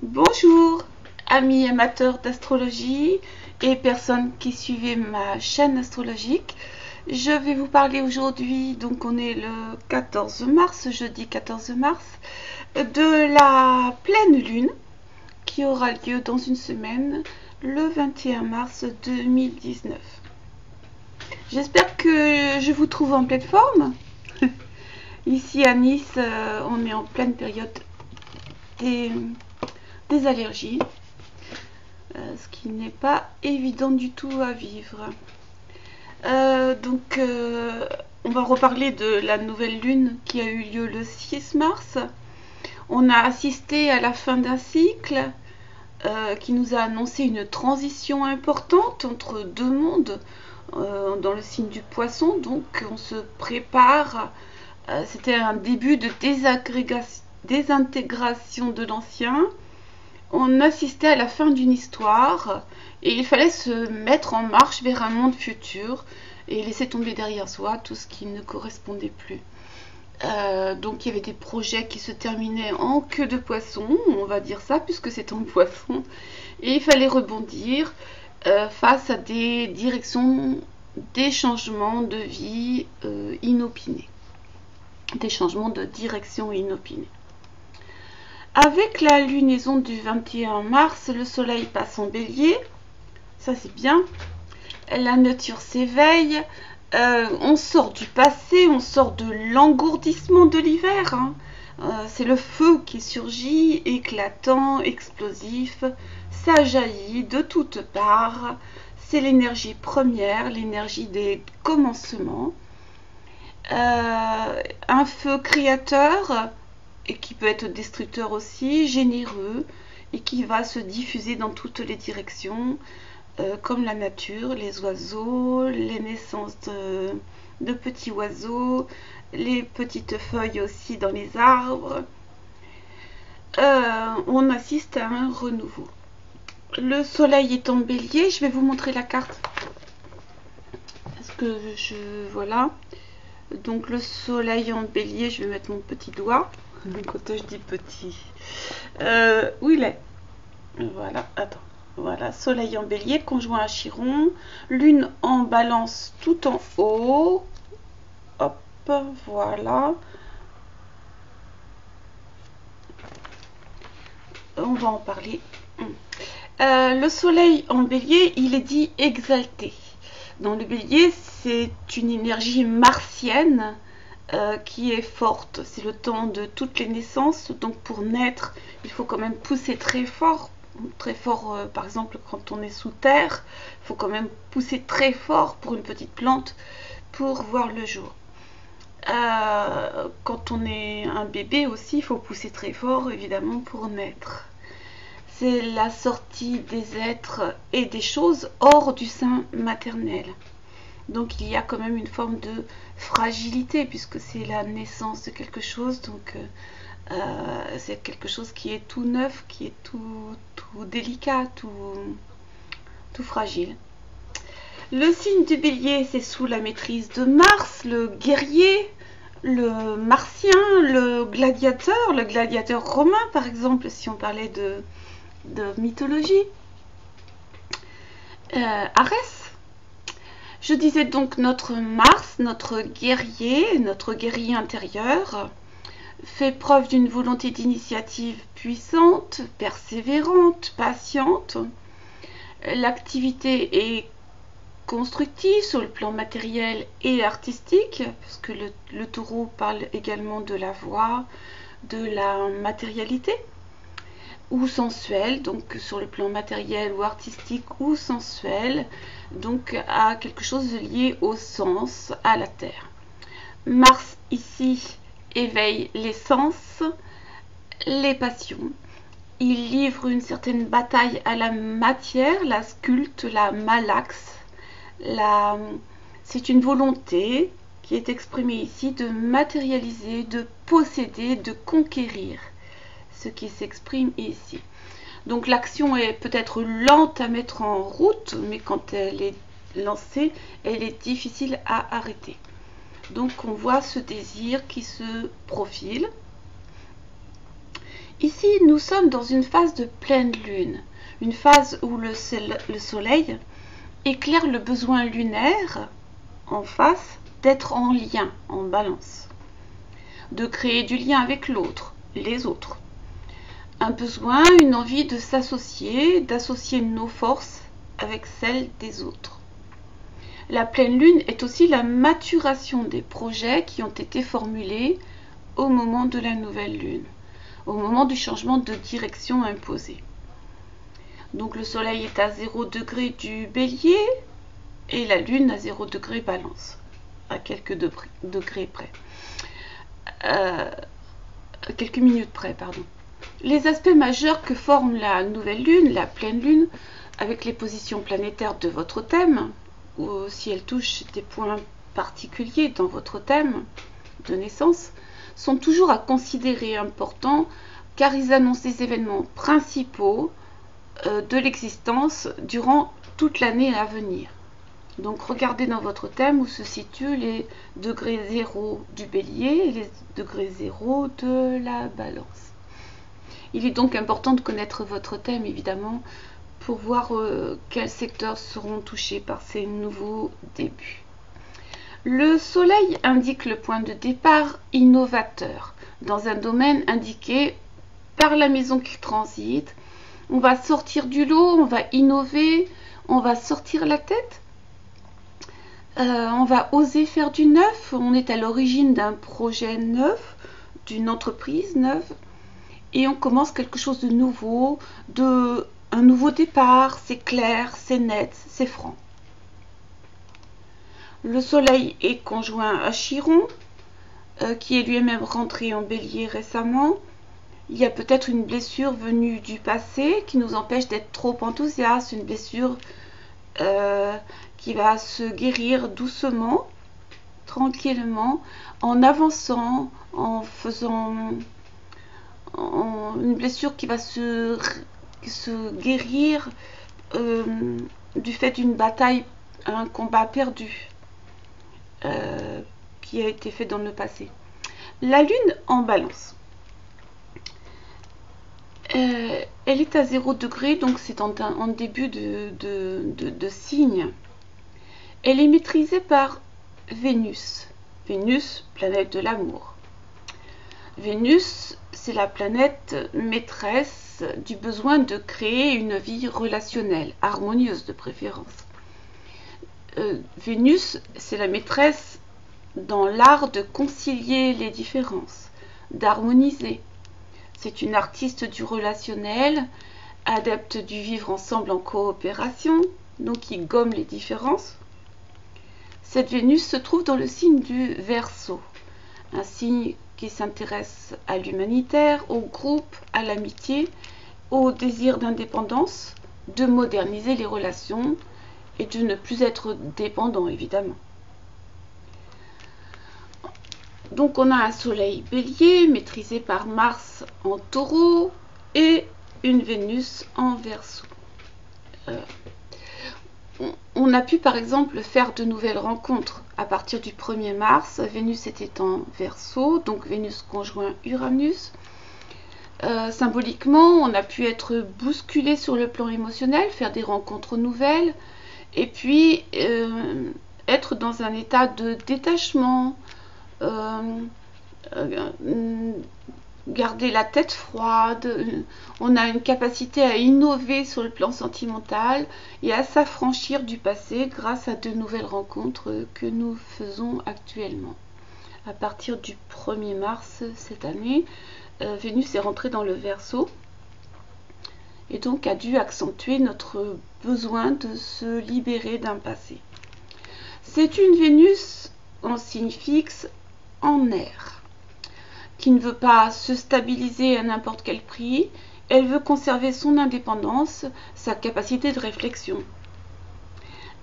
Bonjour, amis amateurs d'astrologie et personnes qui suivez ma chaîne astrologique. Je vais vous parler aujourd'hui, donc on est le 14 mars, jeudi 14 mars, de la pleine lune qui aura lieu dans une semaine, le 21 mars 2019. J'espère que je vous trouve en pleine forme. Ici à Nice, on est en pleine période des allergies, ce qui n'est pas évident du tout à vivre. On va reparler de la nouvelle lune qui a eu lieu le 6 mars. On a assisté à la fin d'un cycle qui nous a annoncé une transition importante entre deux mondes dans le signe du poisson. Donc on se prépare. C'était un début de désintégration de l'ancien. On assistait à la fin d'une histoire et il fallait se mettre en marche vers un monde futur et laisser tomber derrière soi tout ce qui ne correspondait plus. Donc il y avait des projets qui se terminaient en queue de poisson, on va dire ça, puisque c'est en poisson, et il fallait rebondir face à des directions, des changements de vie inopinés, des changements de direction inopinés. Avec la lunaison du 21 mars, le soleil passe en bélier, ça c'est bien, la nature s'éveille, on sort du passé, on sort de l'engourdissement de l'hiver, hein. C'est le feu qui surgit, éclatant, explosif, ça jaillit de toutes parts, c'est l'énergie première, l'énergie des commencements, un feu créateur, et qui peut être destructeur aussi, généreux, et qui va se diffuser dans toutes les directions, comme la nature, les oiseaux, les naissances de petits oiseaux, les petites feuilles aussi dans les arbres. On assiste à un renouveau. Le soleil est en bélier, je vais vous montrer la carte. Voilà. Donc le soleil en bélier, je vais mettre mon petit doigt. Quand je dis petit. Où il est? Voilà, attends. Voilà, soleil en bélier, conjoint à Chiron. Lune en balance tout en haut. Hop, voilà. On va en parler. Le soleil en bélier, il est dit exalté. Dans le bélier, c'est une énergie martienne qui est forte. C'est le temps de toutes les naissances. Donc pour naître, il faut quand même pousser très fort. Très fort, par exemple, quand on est sous terre, il faut quand même pousser très fort pour une petite plante pour voir le jour. Quand on est un bébé aussi, il faut pousser très fort, évidemment, pour naître. C'est la sortie des êtres et des choses hors du sein maternel. Donc il y a quand même une forme de fragilité puisque c'est la naissance de quelque chose. Donc c'est quelque chose qui est tout neuf, qui est tout délicat, tout fragile. Le signe du bélier, c'est sous la maîtrise de Mars, le guerrier, le martien, le gladiateur romain par exemple, si on parlait de mythologie. Arès. Je disais donc notre Mars, notre guerrier intérieur, fait preuve d'une volonté d'initiative puissante, persévérante, patiente. L'activité est constructive sur le plan matériel et artistique, parce que le taureau parle également de la voix, de la matérialité, ou sensuel, donc sur le plan matériel ou artistique ou sensuel, donc à quelque chose de lié au sens, à la terre. Mars ici éveille les sens, les passions. Il livre une certaine bataille à la matière, la sculpte, la malaxe. C'est une volonté qui est exprimée ici de matérialiser, de posséder, de conquérir ce qui s'exprime ici. Donc l'action est peut-être lente à mettre en route, mais quand elle est lancée, elle est difficile à arrêter. Donc on voit ce désir qui se profile. Ici, nous sommes dans une phase de pleine lune, une phase où le soleil éclaire le besoin lunaire en face d'être en lien, en balance, de créer du lien avec l'autre, les autres. Un besoin, une envie de s'associer, d'associer nos forces avec celles des autres. La pleine lune est aussi la maturation des projets qui ont été formulés au moment de la nouvelle lune, au moment du changement de direction imposé. Donc le soleil est à 0 degré du bélier et la lune à 0 degré balance, à quelques degrés près. Quelques minutes près, pardon. Les aspects majeurs que forme la nouvelle lune, la pleine lune, avec les positions planétaires de votre thème, ou si elles touchent des points particuliers dans votre thème de naissance, sont toujours à considérer importants car ils annoncent les événements principaux de l'existence durant toute l'année à venir. Donc regardez dans votre thème où se situent les degrés 0 du bélier et les degrés 0 de la balance. Il est donc important de connaître votre thème évidemment pour voir quels secteurs seront touchés par ces nouveaux débuts. Le soleil indique le point de départ innovateur dans un domaine indiqué par la maison qui transite. On va sortir du lot, on va innover, on va sortir la tête. On va oser faire du neuf, on est à l'origine d'un projet neuf, d'une entreprise neuve, et on commence quelque chose de nouveau, un nouveau départ, c'est clair, c'est net, c'est franc. Le soleil est conjoint à Chiron, qui est lui-même rentré en bélier récemment. Il y a peut-être une blessure venue du passé qui nous empêche d'être trop enthousiaste, une blessure qui va se guérir doucement, tranquillement, en avançant, en faisant une blessure qui va se guérir du fait d'une bataille, un combat perdu qui a été fait dans le passé. La lune en balance. Elle est à 0 degré, donc c'est en début de signe. Elle est maîtrisée par Vénus. Vénus, planète de l'amour. Vénus, c'est la planète maîtresse du besoin de créer une vie relationnelle, harmonieuse de préférence. Vénus, c'est la maîtresse dans l'art de concilier les différences, d'harmoniser. C'est une artiste du relationnel, adepte du vivre ensemble en coopération, donc qui gomme les différences. Cette Vénus se trouve dans le signe du Verseau, un signe qui s'intéresse à l'humanitaire, au groupe, à l'amitié, au désir d'indépendance, de moderniser les relations et de ne plus être dépendant évidemment. Donc on a un soleil bélier maîtrisé par Mars en taureau et une Vénus en Verseau. On a pu par exemple faire de nouvelles rencontres à partir du 1er mars. Vénus était en Verseau, donc Vénus conjoint Uranus. Symboliquement, on a pu être bousculé sur le plan émotionnel, faire des rencontres nouvelles et puis être dans un état de détachement, garder la tête froide. On a une capacité à innover sur le plan sentimental et à s'affranchir du passé grâce à de nouvelles rencontres que nous faisons actuellement. À partir du 1er mars cette année, Vénus est rentrée dans le Verseau et donc a dû accentuer notre besoin de se libérer d'un passé. C'est une Vénus en signe fixe, en air, qui ne veut pas se stabiliser à n'importe quel prix. Elle veut conserver son indépendance, sa capacité de réflexion.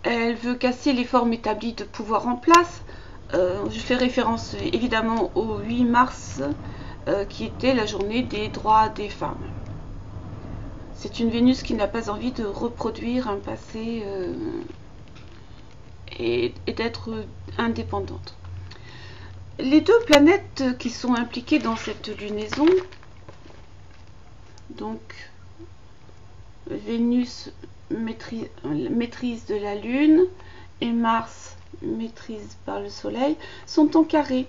Elle veut casser les formes établies de pouvoir en place. Je fais référence évidemment au 8 mars, qui était la journée des droits des femmes. C'est une Vénus qui n'a pas envie de reproduire un passé et d'être indépendante. Les deux planètes qui sont impliquées dans cette lunaison Donc Vénus maîtrise de la Lune et Mars maîtrise par le Soleil, sont en carré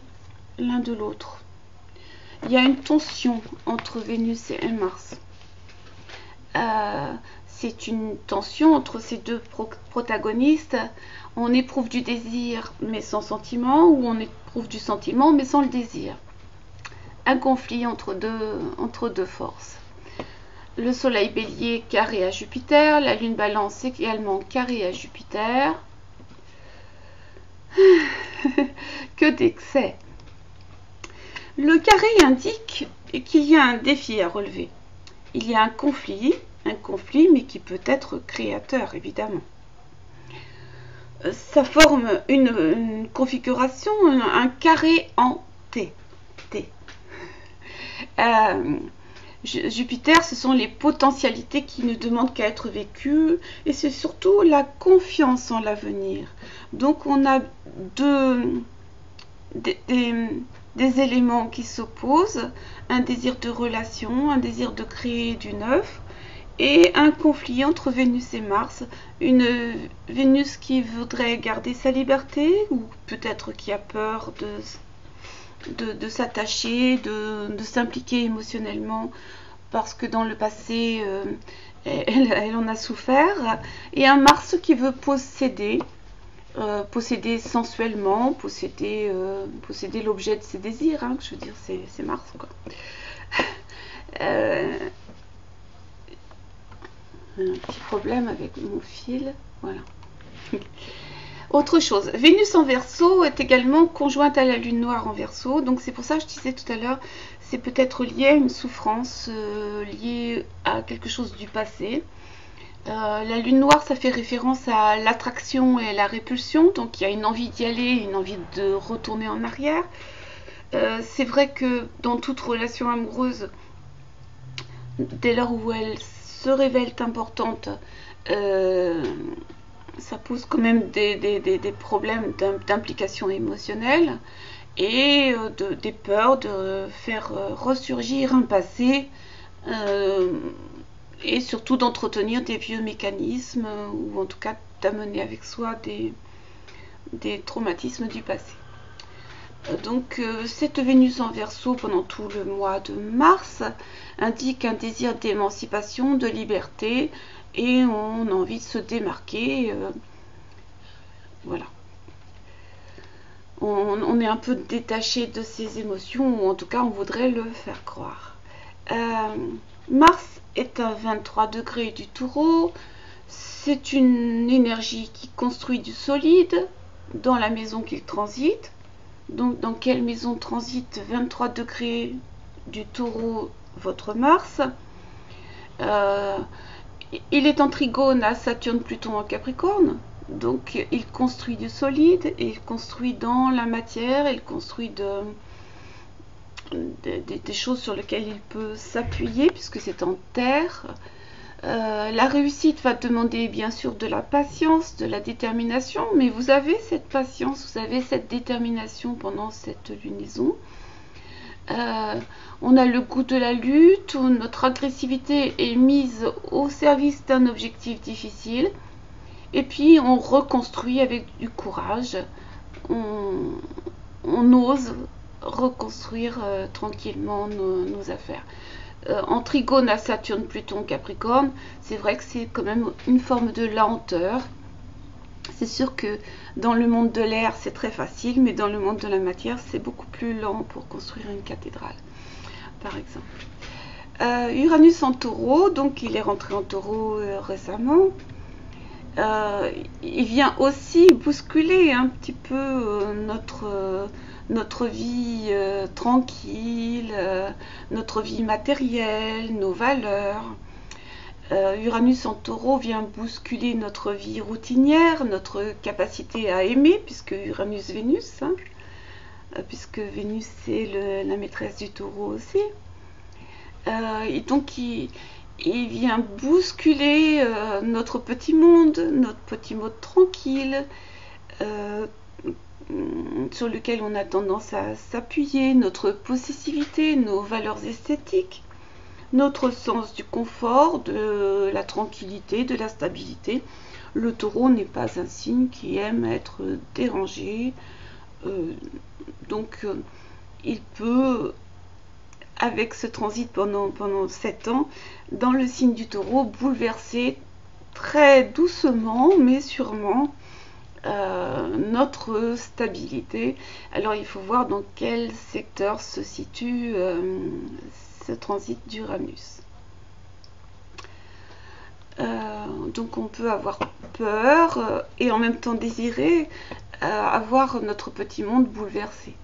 l'un de l'autre. Il y a une tension entre Vénus et Mars. C'est une tension entre ces deux protagonistes. On éprouve du désir mais sans sentiment, ou on éprouve du sentiment mais sans le désir. Un conflit entre deux forces. Le Soleil Bélier carré à Jupiter, la Lune Balance également carré à Jupiter. Que d'excès. Le carré indique qu'il y a un défi à relever. Il y a un conflit mais qui peut être créateur, évidemment. Ça forme une configuration, un carré en T. Jupiter, ce sont les potentialités qui ne demandent qu'à être vécues, et c'est surtout la confiance en l'avenir. Donc on a des éléments qui s'opposent, un désir de relation, un désir de créer du neuf, et un conflit entre Vénus et Mars, une Vénus qui voudrait garder sa liberté, ou peut-être qui a peur de s'attacher, de s'impliquer émotionnellement, parce que dans le passé, elle en a souffert, et un Mars qui veut posséder, sensuellement, posséder l'objet de ses désirs, hein, je veux dire, c'est Mars, quoi. Un petit problème avec mon fil, voilà. Autre chose, Vénus en Verseau est également conjointe à la Lune noire en Verseau, donc c'est pour ça que je disais tout à l'heure, c'est peut-être lié à une souffrance, liée à quelque chose du passé. La Lune noire, ça fait référence à l'attraction et la répulsion, donc il y a une envie d'y aller, une envie de retourner en arrière. C'est vrai que dans toute relation amoureuse, dès lors où elle se révèle importante, ça pose quand même des problèmes d'implication émotionnelle et des peurs de faire ressurgir un passé et surtout d'entretenir des vieux mécanismes ou en tout cas d'amener avec soi des traumatismes du passé. Donc cette Vénus en Verseau pendant tout le mois de mars indique un désir d'émancipation, de liberté, et on a envie de se démarquer. Voilà. On est un peu détaché de ses émotions, ou en tout cas on voudrait le faire croire. Mars est à 23 degrés du Taureau. C'est une énergie qui construit du solide dans la maison qu'il transite. Donc dans quelle maison transite 23 degrés du Taureau votre Mars? Il est en trigone à Saturne, Pluton en Capricorne. Donc il construit du solide, et il construit dans la matière, il construit des choses sur lesquelles il peut s'appuyer puisque c'est en terre. La réussite va demander bien sûr de la patience, de la détermination, mais vous avez cette patience, vous avez cette détermination pendant cette lunaison. On a le goût de la lutte, où notre agressivité est mise au service d'un objectif difficile, et puis on reconstruit avec du courage, on ose reconstruire tranquillement nos affaires. En trigone à Saturne, Pluton, Capricorne, c'est vrai que c'est quand même une forme de lenteur. C'est sûr que dans le monde de l'air, c'est très facile, mais dans le monde de la matière, c'est beaucoup plus lent pour construire une cathédrale, par exemple. Uranus en Taureau, donc il est rentré en Taureau récemment. Il vient aussi bousculer un petit peu notre vie tranquille, notre vie matérielle, nos valeurs. Uranus en Taureau vient bousculer notre vie routinière, notre capacité à aimer, puisque Uranus-Vénus, hein, puisque Vénus c'est la maîtresse du Taureau aussi. Et donc il vient bousculer notre petit monde tranquille, sur lequel on a tendance à s'appuyer, notre possessivité, nos valeurs esthétiques. notre sens du confort, de la tranquillité, de la stabilité. Le taureau n'est pas un signe qui aime être dérangé, donc il peut, avec ce transit pendant 7 ans, dans le signe du taureau, bouleverser très doucement mais sûrement notre stabilité. Alors il faut voir dans quel secteur se situe ce transit d'Uranus. Donc on peut avoir peur et en même temps désirer avoir notre petit monde bouleversé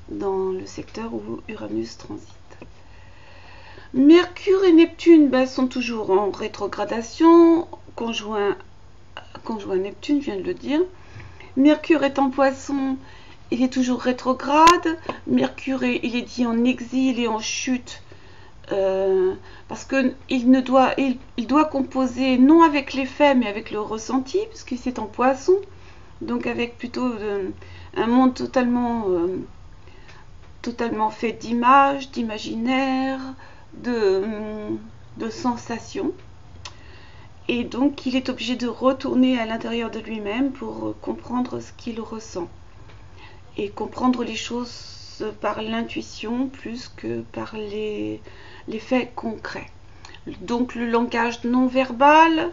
dans le secteur où Uranus transite. Mercure et Neptune sont toujours en rétrogradation, conjoint Neptune, je viens de le dire. Mercure est en Poisson, il est toujours rétrograde. Mercure il est dit en exil et en chute, parce qu'il doit composer non avec les faits mais avec le ressenti, puisque c'est en Poisson, donc avec plutôt un monde totalement fait d'images, d'imaginaire, de sensations. Et donc il est obligé de retourner à l'intérieur de lui-même pour comprendre ce qu'il ressent et comprendre les choses par l'intuition plus que par les faits concrets. Donc le langage non verbal,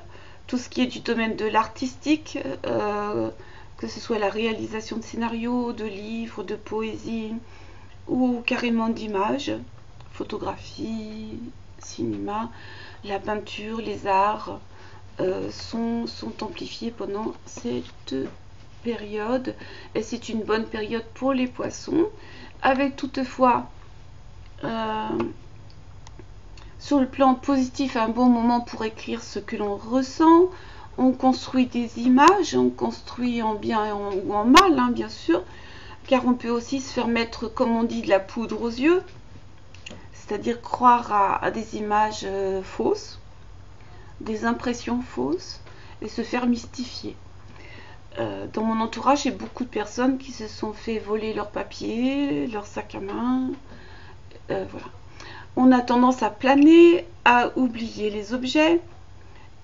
tout ce qui est du domaine de l'artistique, que ce soit la réalisation de scénarios, de livres, de poésie ou carrément d'images, photographie, cinéma, la peinture, les arts, sont amplifiés pendant cette période, et c'est une bonne période pour les poissons, avec toutefois sur le plan positif un bon moment pour écrire ce que l'on ressent. On construit des images, on construit en bien ou en mal, bien sûr, car on peut aussi se faire mettre, comme on dit, de la poudre aux yeux, c'est-à-dire croire à des images fausses, des impressions fausses, et se faire mystifier. Dans mon entourage, j'ai beaucoup de personnes qui se sont fait voler leurs papiers, leur sac à main, voilà. On a tendance à planer, à oublier les objets,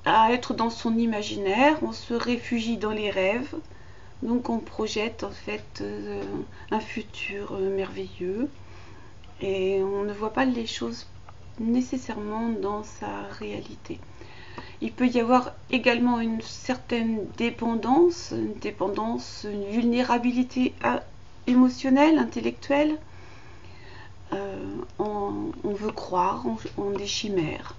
à être dans son imaginaire, on se réfugie dans les rêves, donc on projette en fait un futur merveilleux, et on ne voit pas les choses nécessairement dans sa réalité. Il peut y avoir également une certaine dépendance, une vulnérabilité émotionnelle, intellectuelle. On veut croire en des chimères.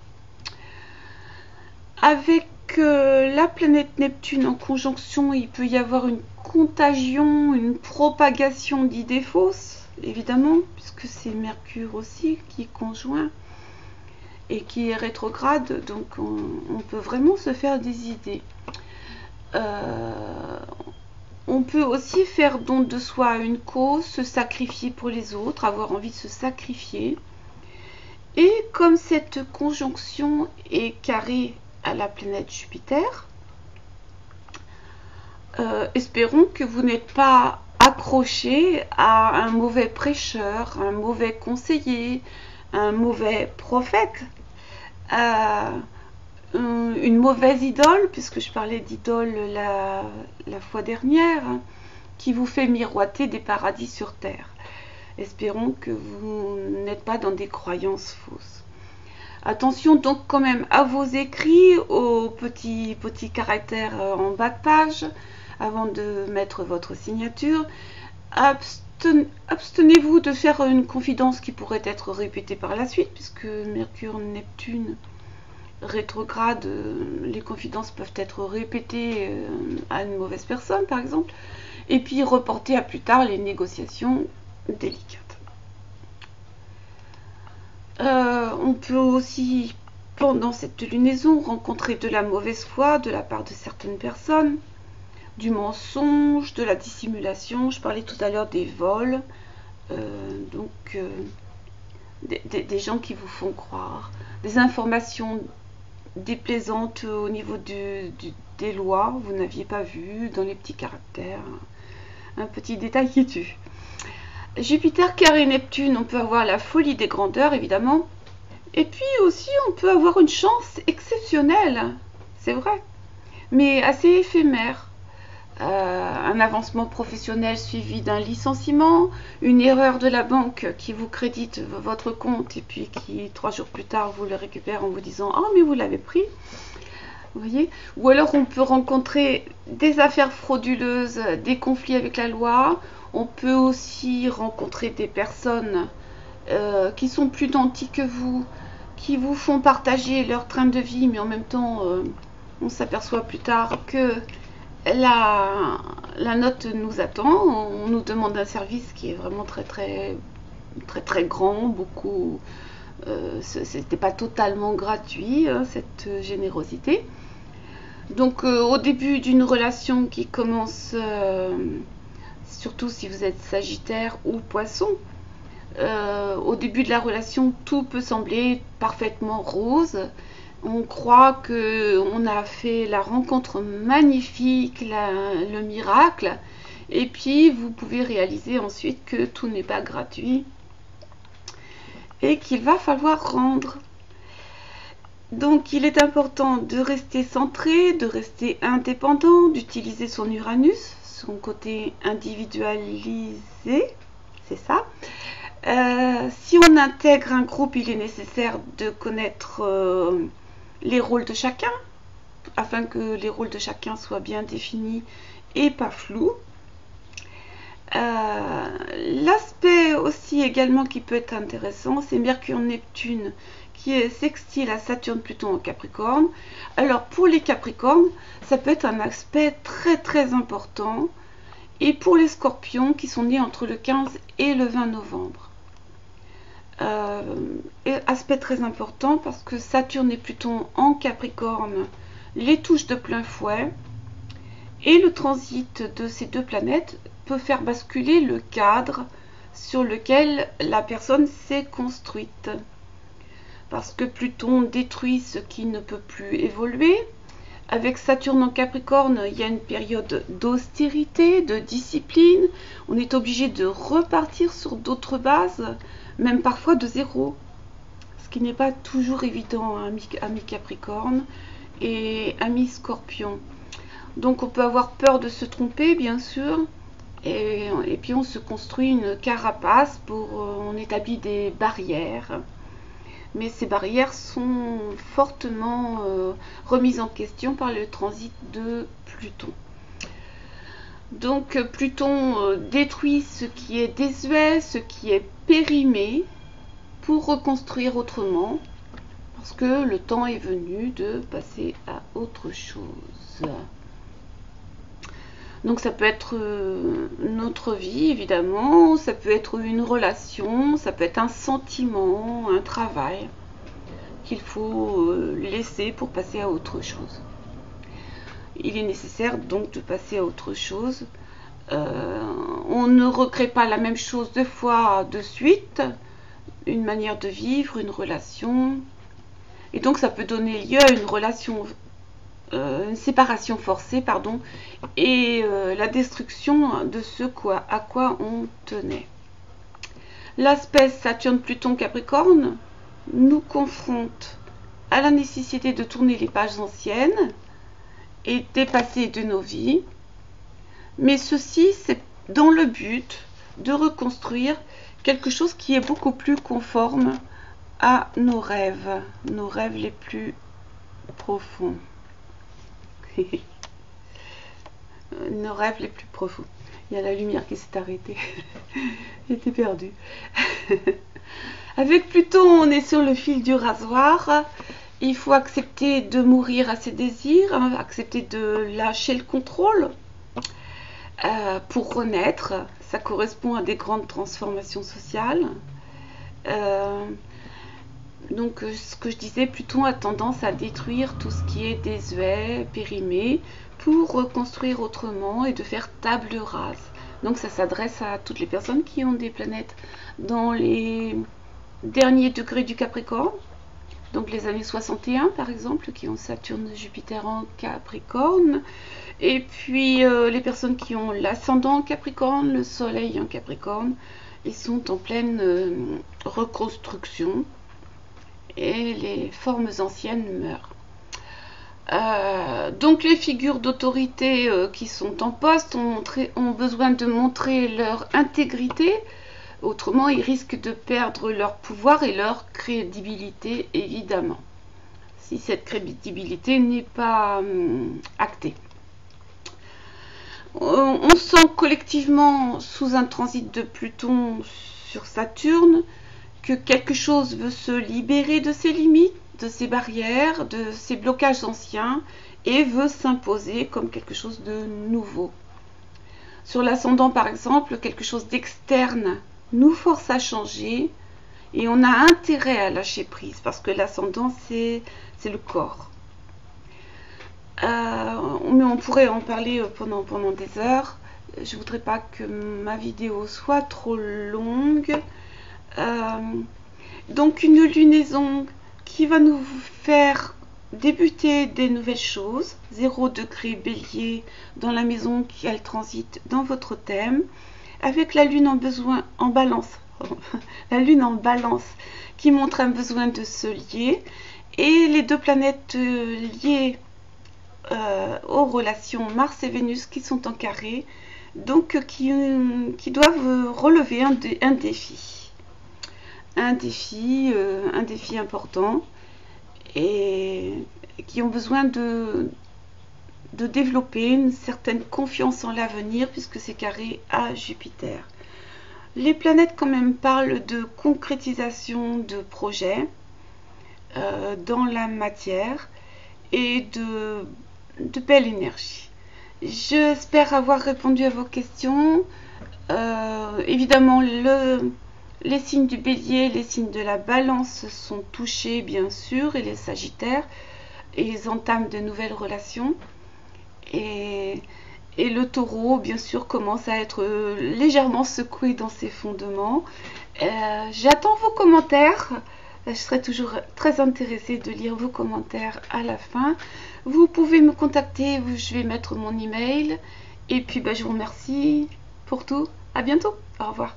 Avec la planète Neptune en conjonction, il peut y avoir une contagion, une propagation d'idées fausses, évidemment, puisque c'est Mercure aussi qui est conjoint et qui est rétrograde, donc on peut vraiment se faire des idées. On peut aussi faire don de soi à une cause, se sacrifier pour les autres, avoir envie de se sacrifier. Et comme cette conjonction est carrée à la planète Jupiter, espérons que vous n'êtes pas accroché à un mauvais prêcheur, un mauvais conseiller, un mauvais prophète, une mauvaise idole, puisque je parlais d'idole la fois dernière, qui vous fait miroiter des paradis sur terre. Espérons que vous n'êtes pas dans des croyances fausses. Attention donc quand même à vos écrits, aux petits caractères en bas de page, avant de mettre votre signature. Abstenez-vous de faire une confidence qui pourrait être répétée par la suite, puisque Mercure, Neptune, rétrograde, les confidences peuvent être répétées à une mauvaise personne par exemple, et puis reporter à plus tard les négociations délicates. On peut aussi, pendant cette lunaison, rencontrer de la mauvaise foi de la part de certaines personnes, du mensonge, de la dissimulation. Je parlais tout à l'heure des vols, des gens qui vous font croire, des informations déplaisantes au niveau des lois, vous n'aviez pas vu, dans les petits caractères, un petit détail qui tue. Jupiter carré Neptune, on peut avoir la folie des grandeurs évidemment, Et puis aussi, on peut avoir une chance exceptionnelle, c'est vrai, mais assez éphémère. Un avancement professionnel suivi d'un licenciement, une erreur de la banque qui vous crédite votre compte et puis qui 3 jours plus tard vous le récupère en vous disant «Oh mais vous l'avez pris». Vous voyez? Ou alors on peut rencontrer des affaires frauduleuses, des conflits avec la loi. On peut aussi rencontrer des personnes qui sont plus nantis que vous, qui vous font partager leur train de vie, mais en même temps, on s'aperçoit plus tard que la note nous attend. On nous demande un service qui est vraiment très grand, beaucoup. C'était pas totalement gratuit, hein, cette générosité. Donc au début d'une relation qui commence, surtout si vous êtes Sagittaire ou Poisson, au début de la relation, tout peut sembler parfaitement rose. On croit qu'on a fait la rencontre magnifique, le miracle, et puis vous pouvez réaliser ensuite que tout n'est pas gratuit et qu'il va falloir rendre. Donc il est important de rester centré, de rester indépendant, d'utiliser son Uranus, son côté individualisé, c'est ça. Si on intègre un groupe, il est nécessaire de connaître les rôles de chacun, afin que les rôles de chacun soient bien définis et pas flous. L'aspect aussi également qui peut être intéressant, c'est Mercure-Neptune qui est sextile à Saturne-Pluton en Capricorne. Alors pour les Capricornes, ça peut être un aspect très important. Et pour les Scorpions qui sont nés entre le 15 et le 20 novembre. Aspect très important parce que Saturne et Pluton en Capricorne les touchent de plein fouet. Et le transit de ces deux planètes peut faire basculer le cadre sur lequel la personne s'est construite. Parce que Pluton détruit ce qui ne peut plus évoluer. Avec Saturne en Capricorne, il y a une période d'austérité, de discipline. On est obligé de repartir sur d'autres bases, même parfois de zéro. Ce qui n'est pas toujours évident, amis Capricorne et amis Scorpion. Donc on peut avoir peur de se tromper, bien sûr. Et puis on se construit une carapace, on établit des barrières. Mais ces barrières sont fortement remises en question par le transit de Pluton. Donc Pluton détruit ce qui est désuet, ce qui est périmé, pour reconstruire autrement, parce que le temps est venu de passer à autre chose. Donc ça peut être notre vie, évidemment, ça peut être une relation, ça peut être un sentiment, un travail qu'il faut laisser pour passer à autre chose. Il est nécessaire donc de passer à autre chose. On ne recrée pas la même chose 2 fois de suite, une manière de vivre, une relation. Et donc ça peut donner lieu à une relation une séparation forcée, pardon, et la destruction de ce à quoi on tenait. L'aspect Saturne-Pluton-Capricorne nous confronte à la nécessité de tourner les pages anciennes et dépasser de nos vies, mais ceci c'est dans le but de reconstruire quelque chose qui est beaucoup plus conforme à nos rêves les plus profonds. Nos rêves les plus profonds. Il y a la lumière qui s'est arrêtée. J'étais perdue. Avec Pluton, on est sur le fil du rasoir. Il faut accepter de mourir à ses désirs, hein, accepter de lâcher le contrôle pour renaître. Ça correspond à des grandes transformations sociales. Donc ce que je disais, Pluton a tendance à détruire tout ce qui est désuet, périmé, pour reconstruire autrement et de faire table rase. Donc ça s'adresse à toutes les personnes qui ont des planètes dans les derniers degrés du Capricorne, donc les années 61 par exemple, qui ont Saturne, Jupiter en Capricorne, et puis les personnes qui ont l'ascendant en Capricorne, le Soleil en Capricorne, ils sont en pleine reconstruction. et les formes anciennes meurent. Donc les figures d'autorité qui sont en poste ont besoin de montrer leur intégrité, autrement ils risquent de perdre leur pouvoir et leur crédibilité évidemment, si cette crédibilité n'est pas actée. On sent collectivement sous un transit de Pluton sur Saturne que quelque chose veut se libérer de ses limites, de ses barrières, de ses blocages anciens et veut s'imposer comme quelque chose de nouveau. Sur l'ascendant par exemple, quelque chose d'externe nous force à changer et on a intérêt à lâcher prise parce que l'ascendant c'est le corps. Mais on pourrait en parler pendant des heures. Je voudrais pas que ma vidéo soit trop longue. Donc une lunaison qui va nous faire débuter des nouvelles choses. 0 degré Bélier dans la maison qui elle transite dans votre thème, avec la lune en balance, la lune en balance qui montre un besoin de se lier, et les deux planètes liées aux relations Mars et Vénus qui sont en carré, donc qui doivent relever un défi. Un défi important et qui ont besoin de développer une certaine confiance en l'avenir puisque c'est carré à Jupiter. Les planètes quand même parlent de concrétisation de projets dans la matière et de belle énergie. J'espère avoir répondu à vos questions. Évidemment, les signes du Bélier, les signes de la Balance sont touchés bien sûr, et les Sagittaires, et ils entament de nouvelles relations. Et le Taureau, bien sûr, commence à être légèrement secoué dans ses fondements. J'attends vos commentaires. Je serai toujours très intéressée de lire vos commentaires à la fin. Vous pouvez me contacter, je vais mettre mon email. Et puis je vous remercie pour tout. À bientôt. Au revoir.